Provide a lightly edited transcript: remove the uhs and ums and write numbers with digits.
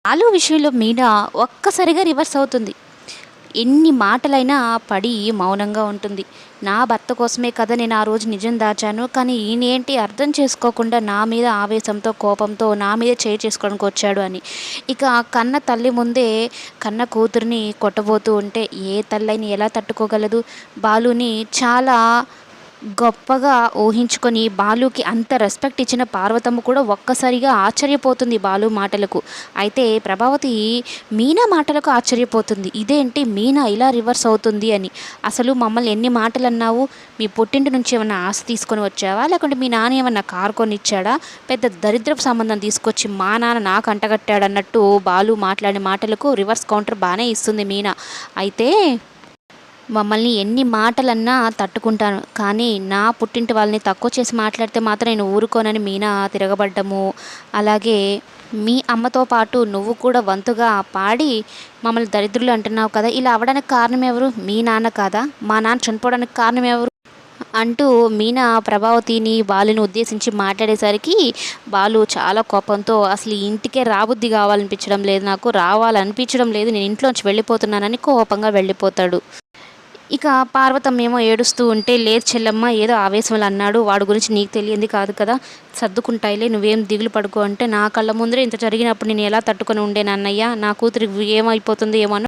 ఆలు విషయంలో మీనా ఒక్కసారిగా రివర్స్ అవుతుంది. ఎన్ని మాటలైనా పడి మౌనంగా ఉంటుంది. నా భర్త కోసమే కదా నేను ఆ రోజు నిజం దాచాను. కానీ ఈయనేంటి అర్థం చేసుకోకుండా నా మీద ఆవేశంతో, కోపంతో నా మీద చేయి చేసుకోవడానికి వచ్చాడు అని. ఇక కన్న తల్లి ముందే కన్న కూతురిని కొట్టబోతూ ఉంటే ఏ తల్లైనా ఎలా తట్టుకోగలదు? బాలుని చాలా గొప్పగా ఊహించుకొని బాలుకి అంత రెస్పెక్ట్ ఇచ్చిన పార్వతమ్మ కూడా ఒక్కసారిగా ఆశ్చర్యపోతుంది బాలు మాటలకు. అయితే ప్రభావతి మీనా మాటలకు ఆశ్చర్యపోతుంది. ఇదేంటి మీనా ఇలా రివర్స్ అవుతుంది అని. అసలు మమ్మల్ని ఎన్ని మాటలు అన్నావు? మీ పుట్టింటి నుంచి ఏమన్నా ఆస్తి తీసుకొని వచ్చావా? లేకుంటే మీ నాన్న ఏమన్నా కారు కొనిచ్చాడా? పెద్ద దరిద్రపు సంబంధం తీసుకొచ్చి మా నాన్న నాకు అంటగట్టాడన్నట్టు బాలు మాట్లాడిన మాటలకు రివర్స్ కౌంటర్ బాగానే ఇస్తుంది మీనా. అయితే మమ్మల్ని ఎన్ని మాటలన్నా తట్టుకుంటాను. కానీ నా పుట్టింటి వాళ్ళని తక్కువ చేసి మాట్లాడితే మాత్రం నేను ఊరుకోనని మీనా తిరగబడ్డము. అలాగే మీ అమ్మతో పాటు నువ్వు కూడా వంతుగా పాడి మమ్మల్ని దరిద్రులు అంటున్నావు కదా! ఇలా అవ్వడానికి కారణం ఎవరు? మీ నాన్న కాదా? మా నాన్న చనిపోవడానికి కారణం ఎవరు? అంటూ మీనా ప్రభావతిని బాలుని ఉద్దేశించి మాట్లాడేసరికి బాలు చాలా కోపంతో అసలు ఈ ఇంటికే రాబుద్ది కావాలనిపించడం లేదు, నాకు రావాలనిపించడం లేదు, నేను ఇంట్లోంచి వెళ్ళిపోతున్నానని కోపంగా వెళ్ళిపోతాడు. ఇక పార్వతమ్మ ఏమో ఏడుస్తూ ఉంటే, లేదు చెల్లమ్మ ఏదో ఆవేశంలో అన్నాడు, వాడి గురించి నీకు తెలియంది కాదు కదా, సర్దుకుంటాయిలే, నువ్వేం దిగులు పడుకో అంటే, నా కళ్ళ ముందరే ఇంత జరిగినప్పుడు నేను ఎలా తట్టుకొని ఉండేనన్నయ్య, నా కూతురికి ఏమైపోతుంది ఏమో